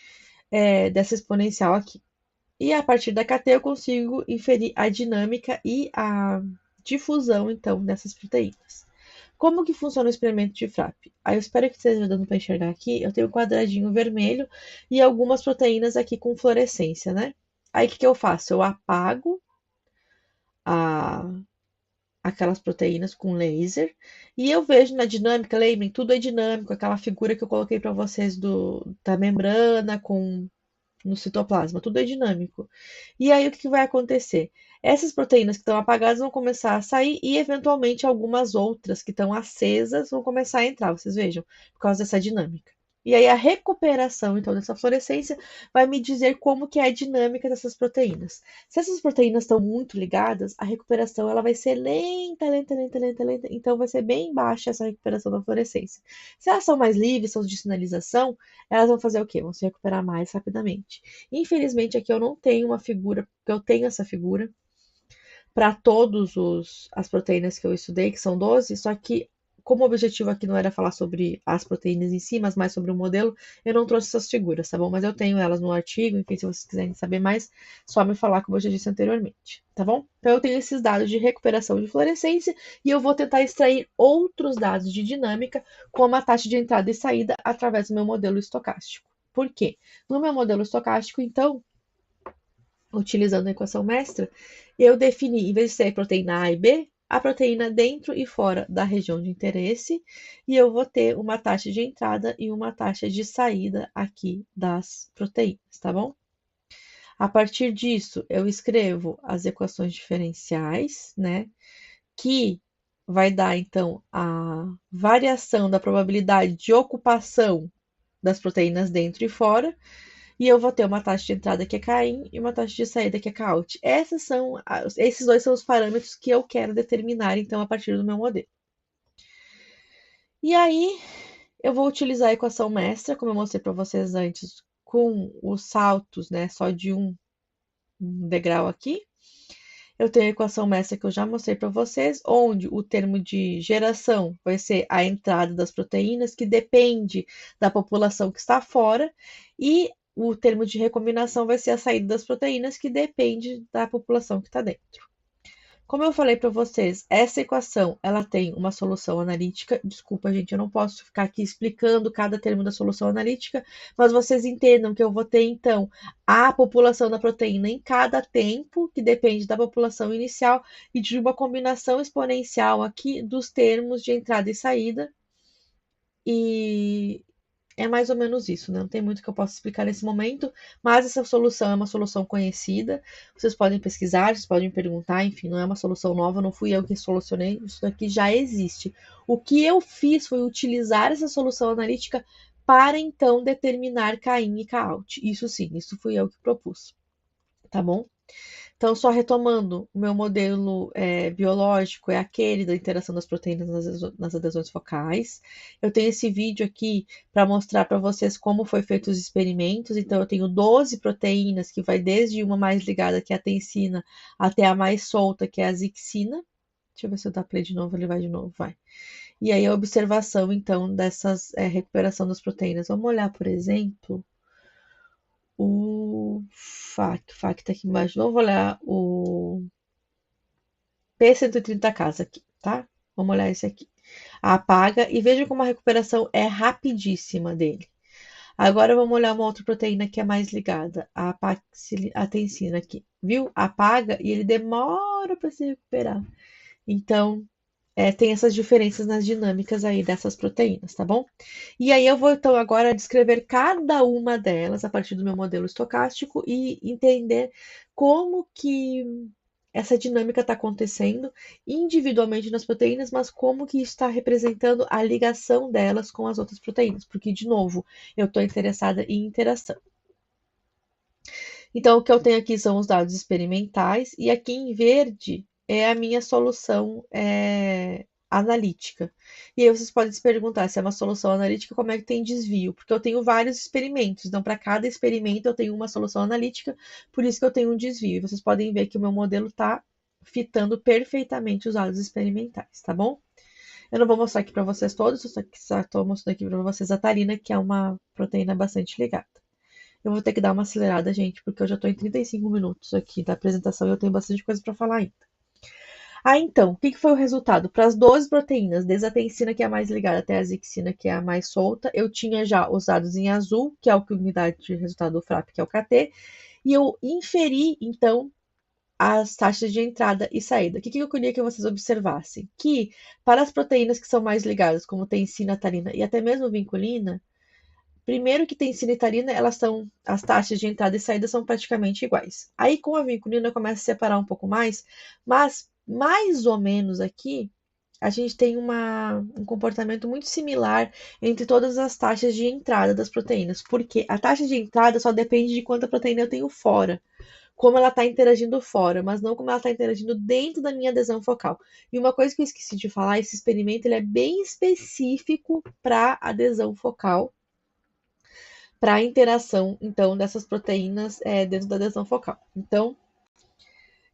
dessa exponencial aqui. E a partir da KT eu consigo inferir a dinâmica e a difusão, então, dessas proteínas. Como que funciona o experimento de FRAP? Aí eu espero que esteja dando para enxergar aqui. Eu tenho um quadradinho vermelho e algumas proteínas aqui com fluorescência, né? Aí o que eu faço? Eu apago aquelas proteínas com laser e eu vejo na dinâmica, lembrem, tudo é dinâmico, aquela figura que eu coloquei para vocês da membrana com no citoplasma, tudo é dinâmico. E aí o que vai acontecer? Essas proteínas que estão apagadas vão começar a sair e eventualmente algumas outras que estão acesas vão começar a entrar, vocês vejam, por causa dessa dinâmica. E aí a recuperação, então, dessa fluorescência vai me dizer como que é a dinâmica dessas proteínas. Se essas proteínas estão muito ligadas, a recuperação ela vai ser lenta, lenta, lenta, lenta, lenta. Então vai ser bem baixa essa recuperação da fluorescência. Se elas são mais livres, são de sinalização, elas vão fazer o quê? Vão se recuperar mais rapidamente. Infelizmente, aqui eu não tenho uma figura, porque eu tenho essa figura para todas as proteínas que eu estudei, que são 12, só que como o objetivo aqui não era falar sobre as proteínas em si, mas mais sobre o modelo, eu não trouxe essas figuras, tá bom? Mas eu tenho elas no artigo, enfim, se vocês quiserem saber mais, só me falar, como eu já disse anteriormente, tá bom? Então eu tenho esses dados de recuperação de fluorescência e eu vou tentar extrair outros dados de dinâmica, como a taxa de entrada e saída, através do meu modelo estocástico. Por quê? No meu modelo estocástico, então, utilizando a equação mestra, eu defini, em vez de ser a proteína A e B, a proteína dentro e fora da região de interesse, e eu vou ter uma taxa de entrada e uma taxa de saída aqui das proteínas, tá bom? A partir disso, eu escrevo as equações diferenciais, né? Que vai dar, então, a variação da probabilidade de ocupação das proteínas dentro e fora, e eu vou ter uma taxa de entrada que é K'in e uma taxa de saída que é Kout. Esses dois são os parâmetros que eu quero determinar, então, a partir do meu modelo. E aí, eu vou utilizar a equação mestra, como eu mostrei para vocês antes, com os saltos, né, só de um degrau aqui. Eu tenho a equação mestra que eu já mostrei para vocês, onde o termo de geração vai ser a entrada das proteínas, que depende da população que está fora, e o termo de recombinação vai ser a saída das proteínas, que depende da população que está dentro. Como eu falei para vocês, essa equação ela tem uma solução analítica. Desculpa, gente, eu não posso ficar aqui explicando cada termo da solução analítica, mas vocês entendam que eu vou ter, então, a população da proteína em cada tempo, que depende da população inicial, e de uma combinação exponencial aqui dos termos de entrada e saída. E é mais ou menos isso, né? Não tem muito que eu possa explicar nesse momento, mas essa solução é uma solução conhecida. Vocês podem pesquisar, vocês podem me perguntar, enfim, não é uma solução nova, não fui eu que solucionei, isso daqui já existe. O que eu fiz foi utilizar essa solução analítica para então determinar K'in e Kout. Isso sim, isso fui eu que propus, tá bom? Então, só retomando, o meu modelo biológico é aquele da interação das proteínas nas adesões focais. Eu tenho esse vídeo aqui para mostrar para vocês como foi feito os experimentos. Então, eu tenho 12 proteínas, que vai desde uma mais ligada, que é a tensina, até a mais solta, que é a zixina. Deixa eu ver se eu dar play de novo, ele vai de novo, vai. E aí, a observação, então, dessas recuperação das proteínas. Vamos olhar, por exemplo, o FAC tá aqui embaixo. Vamos olhar o P130K aqui, tá? Vamos olhar esse aqui. Apaga e veja como a recuperação é rapidíssima dele. Agora vamos olhar uma outra proteína que é mais ligada, a tensina aqui. Viu? Apaga e ele demora para se recuperar. Então, tem essas diferenças nas dinâmicas aí dessas proteínas, tá bom? E aí eu vou então agora descrever cada uma delas a partir do meu modelo estocástico e entender como que essa dinâmica está acontecendo individualmente nas proteínas, mas como que está representando a ligação delas com as outras proteínas, porque, de novo, eu estou interessada em interação. Então, o que eu tenho aqui são os dados experimentais, e aqui em verde é a minha solução analítica. E aí vocês podem se perguntar se é uma solução analítica, como é que tem desvio? Porque eu tenho vários experimentos, então para cada experimento eu tenho uma solução analítica, por isso que eu tenho um desvio. E vocês podem ver que o meu modelo está fitando perfeitamente os dados experimentais, tá bom? Eu não vou mostrar aqui para vocês todos, eu só estou mostrando aqui para vocês a tarina, que é uma proteína bastante ligada. Eu vou ter que dar uma acelerada, gente, porque eu já estou em 35 minutos aqui da apresentação e eu tenho bastante coisa para falar ainda. Então, o que foi o resultado? Para as 12 proteínas, desde a tencina, que é a mais ligada, até a zixina, que é a mais solta, eu tinha já os dados em azul, que é o que me dá de resultado do FRAP, que é o KT, e eu inferi, então, as taxas de entrada e saída. O que eu queria que vocês observassem? Que, para as proteínas que são mais ligadas, como tencina, tarina e até mesmo vinculina, primeiro que tencina e tarina, as taxas de entrada e saída são praticamente iguais. Aí, com a vinculina, começa a separar um pouco mais, mas mais ou menos aqui, a gente tem um comportamento muito similar entre todas as taxas de entrada das proteínas, porque a taxa de entrada só depende de quanta proteína eu tenho fora, como ela está interagindo fora, mas não como ela está interagindo dentro da minha adesão focal. E uma coisa que eu esqueci de falar, esse experimento ele é bem específico para adesão focal, para a interação, então, dessas proteínas dentro da adesão focal. Então,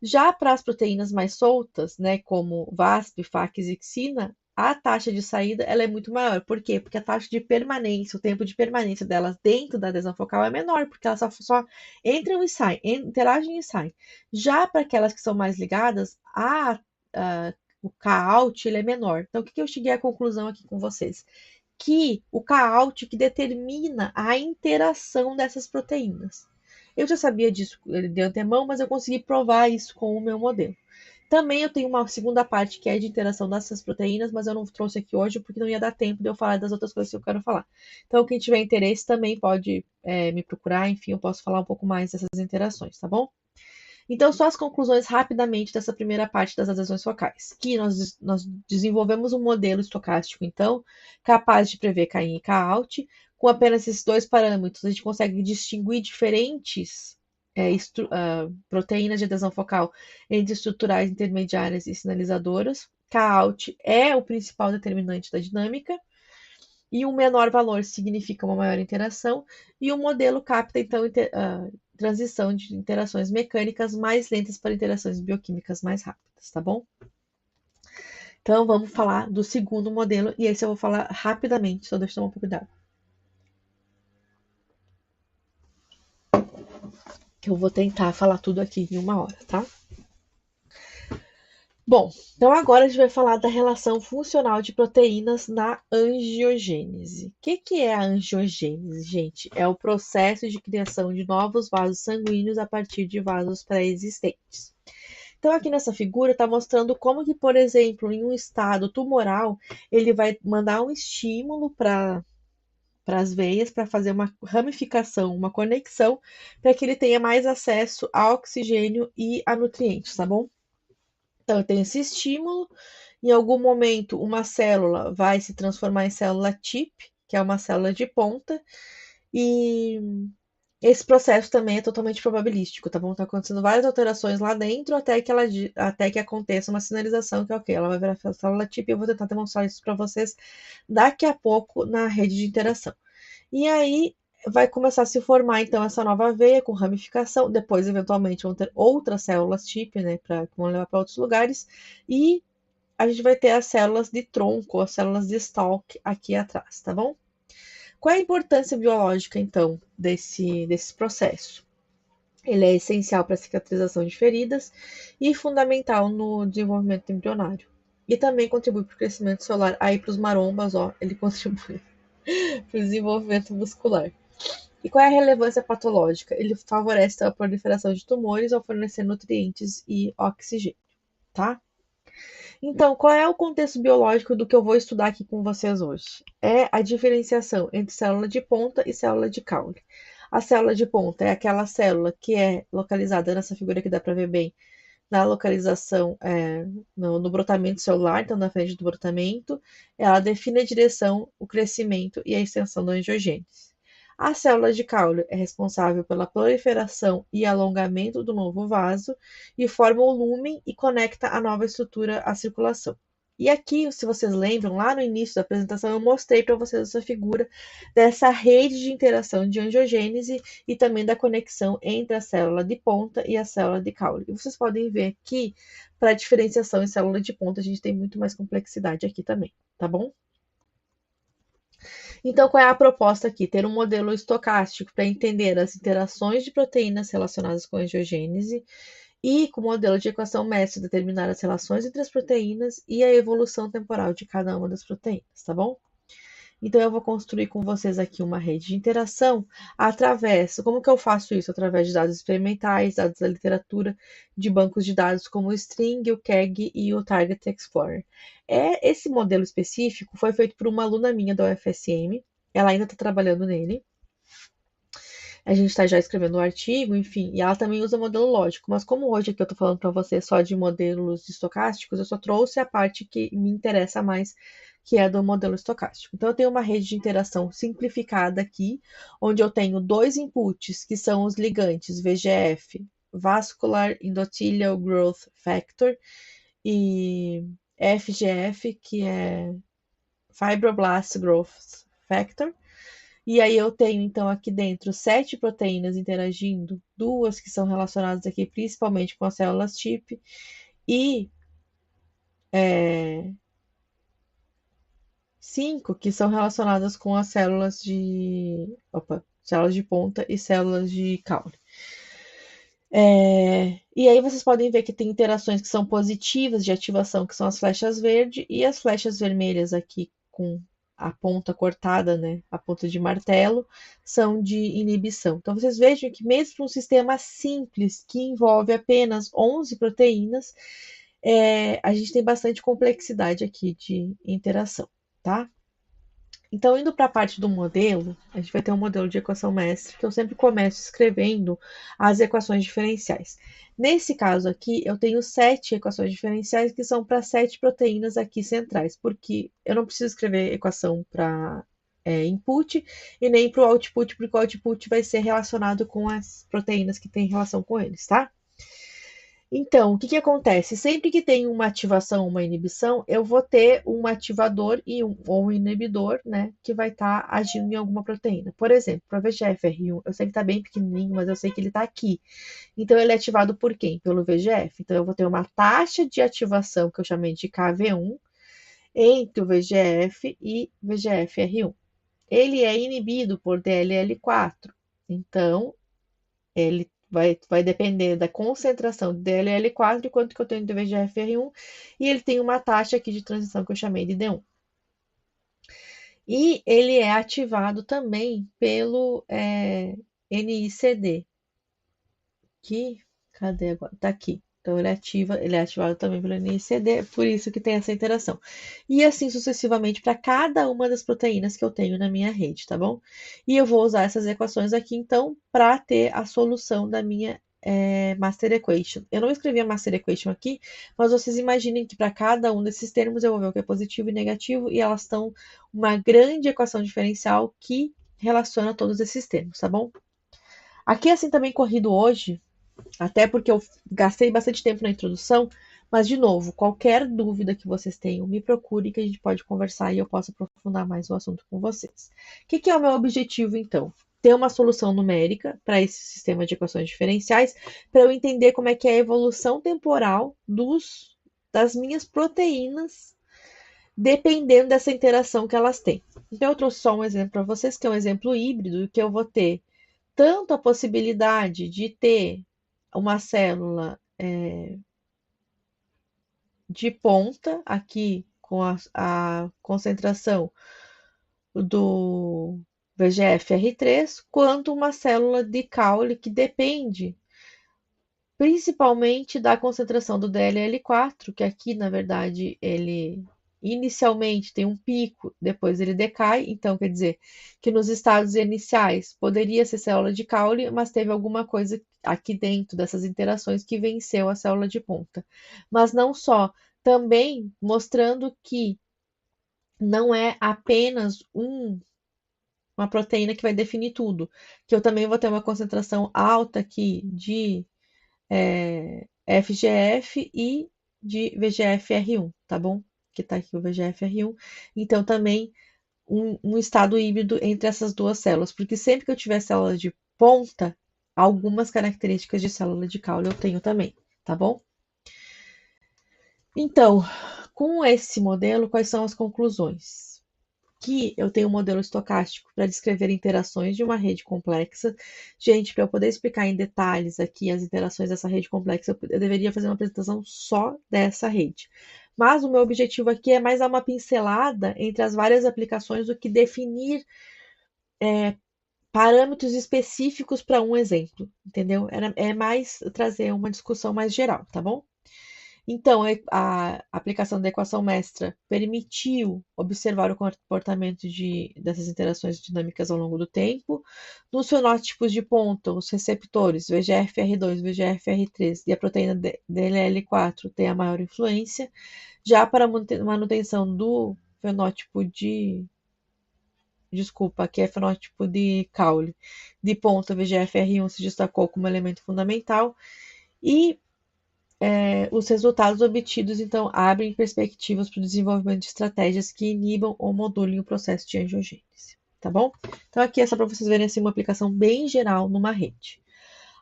já para as proteínas mais soltas, né, como VASP, FAC e zixina, a taxa de saída ela é muito maior. Por quê? Porque a taxa de permanência, o tempo de permanência delas dentro da adesão focal é menor, porque elas só entram e saem, interagem e saem. Já para aquelas que são mais ligadas, o K-out ele é menor. Então, o que eu cheguei à conclusão aqui com vocês? Que o K-out que determina a interação dessas proteínas. Eu já sabia disso de antemão, mas eu consegui provar isso com o meu modelo. Também eu tenho uma segunda parte que é de interação dessas proteínas, mas eu não trouxe aqui hoje porque não ia dar tempo de eu falar das outras coisas que eu quero falar. Então, quem tiver interesse também pode me procurar, enfim, eu posso falar um pouco mais dessas interações, tá bom? Então, só as conclusões rapidamente dessa primeira parte das adesões focais, que nós desenvolvemos um modelo estocástico, então, capaz de prever K-in e K-out. Com apenas esses dois parâmetros, a gente consegue distinguir diferentes proteínas de adesão focal entre estruturais, intermediárias e sinalizadoras. K-out é o principal determinante da dinâmica, e um menor valor significa uma maior interação, e o modelo capta, então, transição de interações mecânicas mais lentas para interações bioquímicas mais rápidas, tá bom? Então, vamos falar do segundo modelo, e esse eu vou falar rapidamente, só deixa eu tomar um pouco d'água. Que eu vou tentar falar tudo aqui em 1 hora, tá? Bom, então agora a gente vai falar da relação funcional de proteínas na angiogênese. O que é a angiogênese, gente? É o processo de criação de novos vasos sanguíneos a partir de vasos pré-existentes. Então, aqui nessa figura está mostrando como que, por exemplo, em um estado tumoral, ele vai mandar um estímulo para as veias para fazer uma ramificação, uma conexão, para que ele tenha mais acesso a oxigênio e a nutrientes, tá bom? Então, eu tenho esse estímulo, em algum momento uma célula vai se transformar em célula TIP, que é uma célula de ponta, e esse processo também é totalmente probabilístico, tá bom? Tá acontecendo várias alterações lá dentro até que aconteça uma sinalização que, ok, ela vai virar célula TIP, e eu vou tentar demonstrar isso para vocês daqui a pouco na rede de interação. E aí vai começar a se formar então essa nova veia com ramificação, depois eventualmente vão ter outras células TIP, né, que vão levar para outros lugares, e a gente vai ter as células de tronco, as células de stalk aqui atrás, tá bom? Qual é a importância biológica então desse processo? Ele é essencial para a cicatrização de feridas e fundamental no desenvolvimento embrionário. E também contribui para o crescimento celular. Aí para os marombas, ó, ele contribui para o desenvolvimento muscular. E qual é a relevância patológica? Ele favorece a proliferação de tumores ao fornecer nutrientes e oxigênio, tá? Então, qual é o contexto biológico do que eu vou estudar aqui com vocês hoje? É a diferenciação entre célula de ponta e célula de caule. A célula de ponta é aquela célula que é localizada nessa figura que dá para ver bem na localização, no brotamento celular, então na frente do brotamento, ela define a direção, o crescimento e a extensão da angiogênese. A célula de caule é responsável pela proliferação e alongamento do novo vaso e forma o lúmen e conecta a nova estrutura à circulação. E aqui, se vocês lembram, lá no início da apresentação, eu mostrei para vocês essa figura dessa rede de interação de angiogênese e também da conexão entre a célula de ponta e a célula de caule. E vocês podem ver que, para a diferenciação em célula de ponta, a gente tem muito mais complexidade aqui também, tá bom? Então, qual é a proposta aqui? Ter um modelo estocástico para entender as interações de proteínas relacionadas com a angiogênese e, com o modelo de equação mestre, determinar as relações entre as proteínas e a evolução temporal de cada uma das proteínas, tá bom? Então, eu vou construir com vocês aqui uma rede de interação através. Como que eu faço isso? Através de dados experimentais, dados da literatura, de bancos de dados como o String, o KEGG e o Target Explorer. Esse modelo específico foi feito por uma aluna minha da UFSM, ela ainda está trabalhando nele. A gente está já escrevendo o artigo, enfim, e ela também usa modelo lógico, mas como hoje aqui eu estou falando para você só de modelos estocásticos, eu só trouxe a parte que me interessa mais, que é do modelo estocástico. Então, eu tenho uma rede de interação simplificada aqui, onde eu tenho dois inputs, que são os ligantes VEGF, Vascular Endothelial Growth Factor, e FGF, que é Fibroblast Growth Factor. E aí eu tenho, então, aqui dentro 7 proteínas interagindo, duas que são relacionadas aqui principalmente com as células TIP, e 5 que são relacionadas com as células células de ponta e células de caule. E aí vocês podem ver que tem interações que são positivas de ativação, que são as flechas verdes, e as flechas vermelhas aqui com a ponta cortada, né, a ponta de martelo, são de inibição. Então, vocês vejam que mesmo para um sistema simples, que envolve apenas 11 proteínas, a gente tem bastante complexidade aqui de interação, tá? Então, indo para a parte do modelo, a gente vai ter um modelo de equação mestre, que eu sempre começo escrevendo as equações diferenciais. Nesse caso aqui, eu tenho 7 equações diferenciais que são para 7 proteínas aqui centrais, porque eu não preciso escrever equação para input e nem para o output, porque o output vai ser relacionado com as proteínas que têm relação com eles, tá? Então, o que acontece? Sempre que tem uma ativação ou uma inibição, eu vou ter um ativador ou um inibidor, né, que vai estar agindo em alguma proteína. Por exemplo, para o VEGF-R1, eu sei que está bem pequenininho, mas eu sei que ele está aqui. Então, ele é ativado por quem? Pelo VEGF. Então, eu vou ter uma taxa de ativação, que eu chamei de KV1, entre o VEGF e VEGF-R1. Ele é inibido por DLL4. Então, ele vai depender da concentração de DLL4 e quanto que eu tenho de VEGF-R1, e ele tem uma taxa aqui de transição que eu chamei de D1. E ele é ativado também pelo NICD, cadê agora? Tá aqui. Então, ele é ativado também pelo NICD, por isso que tem essa interação. E assim sucessivamente para cada uma das proteínas que eu tenho na minha rede, tá bom? E eu vou usar essas equações aqui, então, para ter a solução da minha Master Equation. Eu não escrevi a Master Equation aqui, mas vocês imaginem que para cada um desses termos eu vou ver o que é positivo e negativo, e elas estão uma grande equação diferencial que relaciona todos esses termos, tá bom? Aqui, assim, também corrido hoje, até porque eu gastei bastante tempo na introdução, mas, de novo, qualquer dúvida que vocês tenham, me procure que a gente pode conversar e eu posso aprofundar mais o assunto com vocês. O que é o meu objetivo, então? Ter uma solução numérica para esse sistema de equações diferenciais, para eu entender como é que é a evolução temporal das minhas proteínas, dependendo dessa interação que elas têm. Então, eu trouxe só um exemplo para vocês, que é um exemplo híbrido, que eu vou ter tanto a possibilidade de ter uma célula de ponta, aqui com a concentração do VEGF-R3, quanto uma célula de caule que depende principalmente da concentração do DLL4, que aqui, na verdade, ele inicialmente tem um pico, depois ele decai, então quer dizer que nos estados iniciais poderia ser célula de caule, mas teve alguma coisa aqui dentro dessas interações que venceu a célula de ponta. Mas não só, também mostrando que não é apenas uma proteína que vai definir tudo, que eu também vou ter uma concentração alta aqui de FGF e de VGF-R1, tá bom? Que tá aqui o VGF-R1. Então, também um estado híbrido entre essas duas células, porque sempre que eu tiver célula de ponta, algumas características de célula de caule eu tenho também, tá bom? Então, com esse modelo, quais são as conclusões? Que eu tenho um modelo estocástico para descrever interações de uma rede complexa. Gente, para eu poder explicar em detalhes aqui as interações dessa rede complexa, eu deveria fazer uma apresentação só dessa rede. Mas o meu objetivo aqui é mais dar uma pincelada entre as várias aplicações do que definir parâmetros específicos para um exemplo, entendeu? É mais trazer uma discussão mais geral, tá bom? Então, a aplicação da equação mestra permitiu observar o comportamento dessas interações dinâmicas ao longo do tempo. Nos fenótipos de ponta, os receptores VGFR2, VGFR3 e a proteína DLL4 têm a maior influência. Já para a manutenção do fenótipo desculpa, que é fenótipo de caule, de ponta, VGFR1 se destacou como elemento fundamental. E os resultados obtidos, então, abrem perspectivas para o desenvolvimento de estratégias que inibam ou modulem o processo de angiogênese, tá bom? Então, aqui é só para vocês verem assim, uma aplicação bem geral numa rede.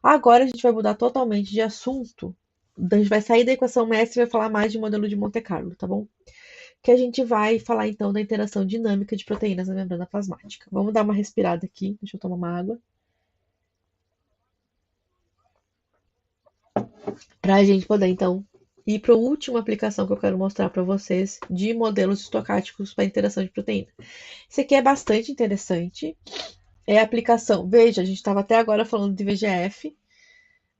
Agora, a gente vai mudar totalmente de assunto. A gente vai sair da equação mestra e vai falar mais de modelo de Monte Carlo, tá bom? Que a gente vai falar, então, da interação dinâmica de proteínas na membrana plasmática. Vamos dar uma respirada aqui. Deixa eu tomar uma água. Para a gente poder, então, ir para a última aplicação que eu quero mostrar para vocês de modelos estocásticos para interação de proteína. Isso aqui é bastante interessante. É a aplicação. Veja, a gente estava até agora falando de VGF,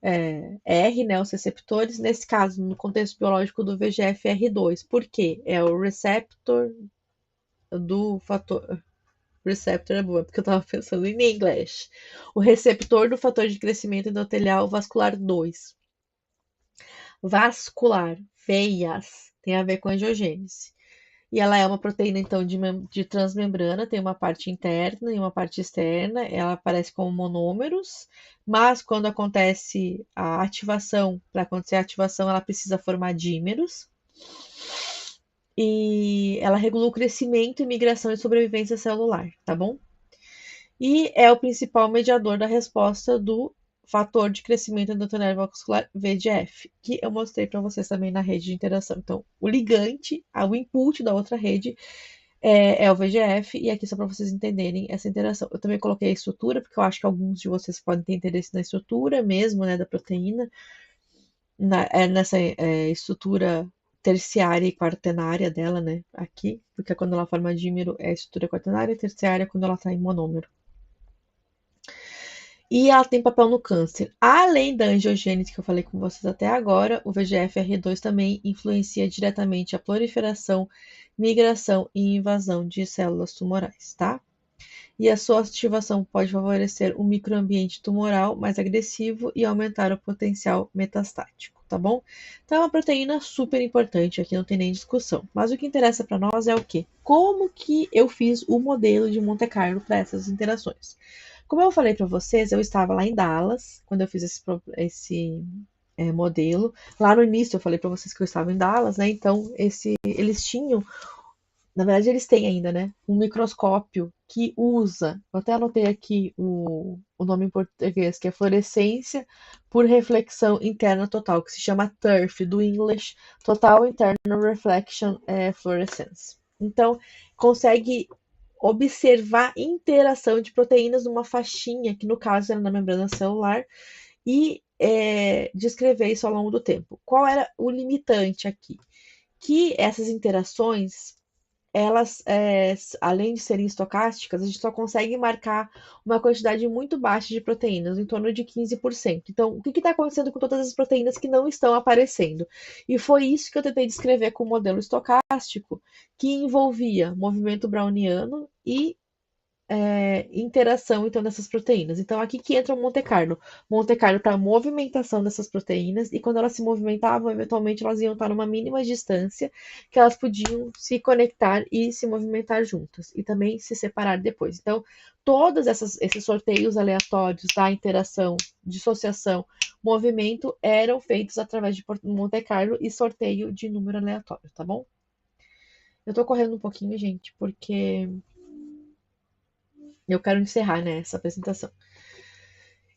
R, né, os receptores. Nesse caso, no contexto biológico do VGF-R2. Por quê? É o receptor do fator. Receptor é boa, porque eu estava pensando em inglês. O receptor do fator de crescimento endotelial vascular 2. Vascular, veias, tem a ver com angiogênese. E ela é uma proteína, então, de transmembrana, tem uma parte interna e uma parte externa, ela aparece como monômeros, mas quando acontece a ativação, para acontecer a ativação, ela precisa formar dímeros, e ela regula o crescimento, migração e sobrevivência celular, tá bom? E é o principal mediador da resposta do fator de crescimento endotelial vascular VEGF, que eu mostrei para vocês também na rede de interação. Então, o ligante, o input da outra rede é o VEGF, e aqui só para vocês entenderem essa interação. Eu também coloquei a estrutura, porque eu acho que alguns de vocês podem ter interesse na estrutura mesmo, né, da proteína, nessa estrutura terciária e quaternária dela, né, aqui, porque quando ela forma dímero é a estrutura quaternária, terciária quando ela está em monômero. E ela tem papel no câncer. Além da angiogênese que eu falei com vocês até agora, o VEGF-R2 também influencia diretamente a proliferação, migração e invasão de células tumorais, tá? E a sua ativação pode favorecer um microambiente tumoral mais agressivo e aumentar o potencial metastático, tá bom? Então é uma proteína super importante, aqui não tem nem discussão. Mas o que interessa para nós é o quê? Como que eu fiz o modelo de Monte Carlo para essas interações? Como eu falei para vocês, eu estava lá em Dallas quando eu fiz esse modelo. Lá no início eu falei para vocês que eu estava em Dallas, né? Então eles tinham, na verdade eles têm ainda, né? Um microscópio que usa, eu até anotei aqui o nome em português, que é fluorescência por reflexão interna total, que se chama TIRF, do English, Total Internal Reflection Fluorescence. Então, consegue observar interação de proteínas numa faixinha, que no caso era na membrana celular, e descrever isso ao longo do tempo. Qual era o limitante aqui? Que essas interações elas, além de serem estocásticas, a gente só consegue marcar uma quantidade muito baixa de proteínas, em torno de 15%. Então, o que está acontecendo com todas as proteínas que não estão aparecendo? E foi isso que eu tentei descrever com o modelo estocástico, que envolvia movimento browniano e interação então dessas proteínas. Então aqui que entra o Monte Carlo. Monte Carlo para a movimentação dessas proteínas e quando elas se movimentavam, eventualmente elas iam estar numa mínima distância que elas podiam se conectar e se movimentar juntas e também se separar depois. Então todos esses sorteios aleatórios da interação, dissociação, movimento eram feitos através de Monte Carlo e sorteio de número aleatório, tá bom? Eu tô correndo um pouquinho, gente, porque eu quero encerrar, né, essa apresentação.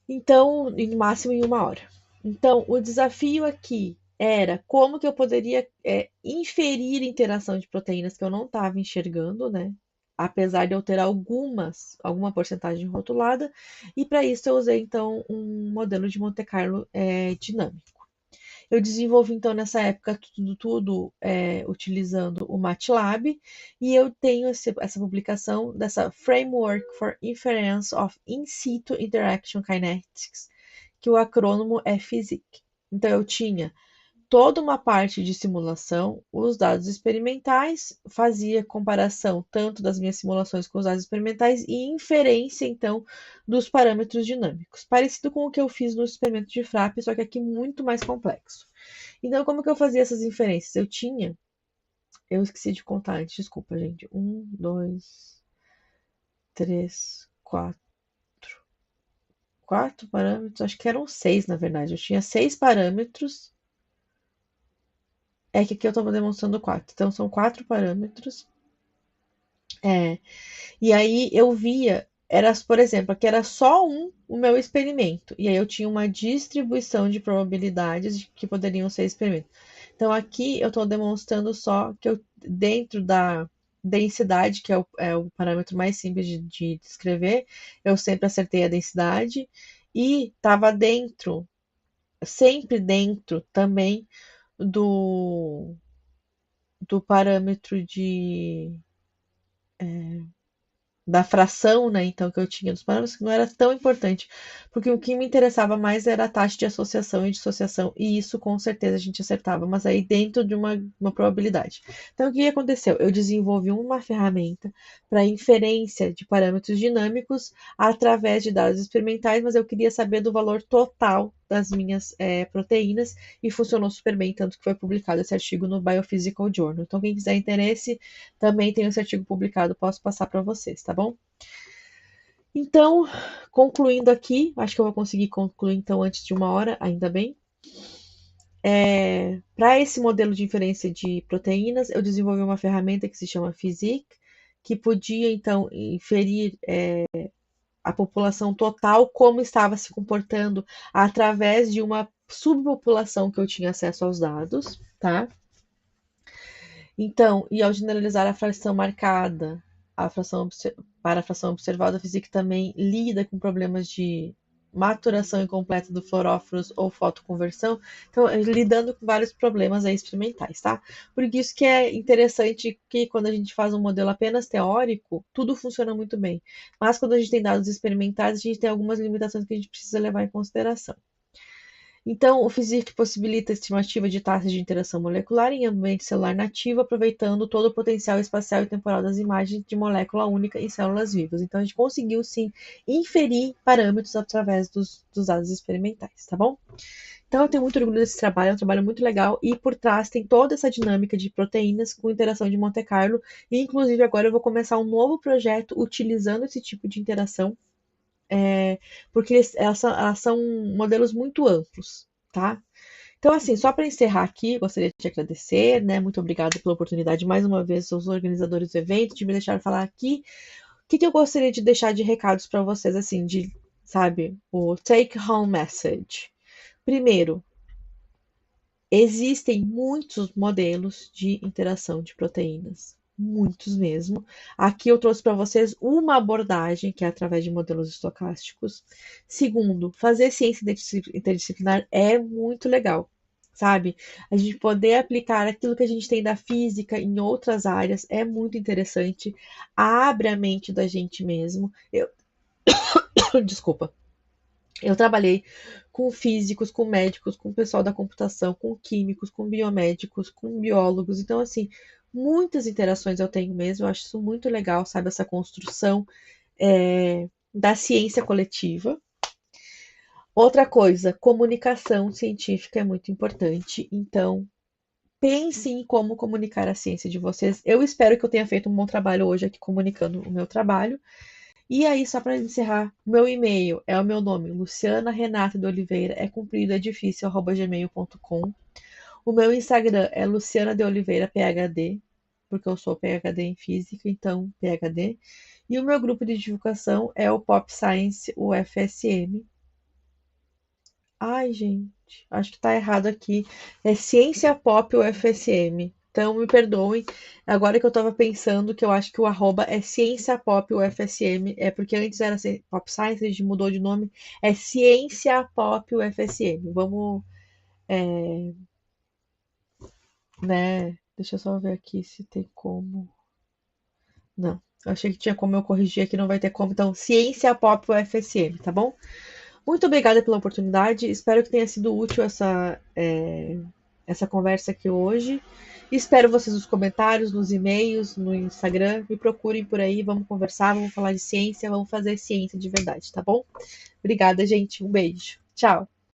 Então, no máximo em 1 hora. Então, o desafio aqui era como que eu poderia inferir interação de proteínas que eu não estava enxergando, né? Apesar de eu ter alguma porcentagem rotulada, e para isso eu usei então um modelo de Monte Carlo dinâmico. Eu desenvolvi, então, nessa época, tudo utilizando o MATLAB, e eu tenho essa publicação dessa Framework for Inference of In Situ Interaction Kinetics, que o acrônimo é PhysIC. Então, eu tinha toda uma parte de simulação, os dados experimentais, fazia comparação tanto das minhas simulações com os dados experimentais e inferência, então, dos parâmetros dinâmicos. Parecido com o que eu fiz no experimento de Frappe, só que aqui muito mais complexo. Então, como que eu fazia essas inferências? Eu esqueci de contar antes, desculpa, gente. 1, 2, 3, 4. 4 parâmetros, acho que eram 6, na verdade. Eu tinha 6 parâmetros. É que aqui eu estou demonstrando 4. Então, são 4 parâmetros. E aí eu via, por exemplo, aqui era só o meu experimento. E aí eu tinha uma distribuição de probabilidades que poderiam ser experimentos. Então aqui eu estou demonstrando só que dentro da densidade, que é o parâmetro mais simples de descrever, eu sempre acertei a densidade e estava sempre dentro também do, do parâmetro da fração, né, então, que eu tinha dos parâmetros, que não era tão importante, porque o que me interessava mais era a taxa de associação e dissociação, e isso com certeza a gente acertava, mas aí dentro de uma probabilidade. Então, o que aconteceu? Eu desenvolvi uma ferramenta para inferência de parâmetros dinâmicos através de dados experimentais, mas eu queria saber do valor total das minhas proteínas, e funcionou super bem, tanto que foi publicado esse artigo no Biophysical Journal. Então, quem quiser interesse, também tem esse artigo publicado, posso passar para vocês, tá bom? Então, concluindo aqui, acho que eu vou conseguir concluir então antes de 1 hora, ainda bem. Para esse modelo de inferência de proteínas, eu desenvolvi uma ferramenta que se chama PhysIC, que podia então inferir a população total, como estava se comportando através de uma subpopulação que eu tinha acesso aos dados, tá? Então, e ao generalizar a fração marcada, para a fração observada, a física também lida com problemas de maturação incompleta do fluoróforos ou fotoconversão, então lidando com vários problemas aí experimentais, tá? Por isso que é interessante que quando a gente faz um modelo apenas teórico, tudo funciona muito bem. Mas quando a gente tem dados experimentais, a gente tem algumas limitações que a gente precisa levar em consideração. Então, o PhysIC possibilita a estimativa de taxas de interação molecular em ambiente celular nativo, aproveitando todo o potencial espacial e temporal das imagens de molécula única em células vivas. Então, a gente conseguiu, sim, inferir parâmetros através dos dados experimentais, tá bom? Então, eu tenho muito orgulho desse trabalho, é um trabalho muito legal, e por trás tem toda essa dinâmica de proteínas com interação de Monte Carlo, e inclusive agora eu vou começar um novo projeto utilizando esse tipo de interação, porque elas são modelos muito amplos, tá? Então, assim, só para encerrar aqui, gostaria de te agradecer, né? Muito obrigada pela oportunidade, mais uma vez, aos organizadores do evento, de me deixar falar aqui. O que eu gostaria de deixar de recados para vocês, assim, sabe, o take home message. Primeiro, existem muitos modelos de interação de proteínas, muitos mesmo. Aqui eu trouxe para vocês uma abordagem, que é através de modelos estocásticos. Segundo, fazer ciência interdisciplinar é muito legal. sabe? A gente poder aplicar aquilo que a gente tem da física em outras áreas é muito interessante, abre a mente da gente mesmo. Desculpa. Eu trabalhei com físicos, com médicos, com pessoal da computação, com químicos, com biomédicos, com biólogos. Então, assim, muitas interações eu tenho mesmo. Eu acho isso muito legal, sabe? Essa construção da ciência coletiva. Outra coisa, comunicação científica é muito importante. Então, pense em como comunicar a ciência de vocês. Eu espero que eu tenha feito um bom trabalho hoje aqui comunicando o meu trabalho. E aí, só para encerrar, meu e-mail é o meu nome, Luciana Renata de Oliveira, é comprido, é difícil, @gmail.com. O meu Instagram é Luciana de Oliveira PhD, porque eu sou PhD em física, então PhD. E o meu grupo de divulgação é o Pop Science UFSM. Ai, gente, acho que tá errado aqui. É Ciência Pop UFSM. Então, me perdoem. Agora que eu tava pensando que eu acho que o arroba é Ciência Pop UFSM, é porque antes era Pop Science, a gente mudou de nome. É Ciência Pop UFSM. Vamos, né? Deixa eu só ver aqui se tem como. Não, eu achei que tinha como eu corrigir aqui, não vai ter como. Então, Ciência Pop UFSM, tá bom? Muito obrigada pela oportunidade. Espero que tenha sido útil essa conversa aqui hoje. Espero vocês nos comentários, nos e-mails, no Instagram. Me procurem por aí, vamos conversar, vamos falar de ciência, vamos fazer ciência de verdade, tá bom? Obrigada, gente. Um beijo. Tchau.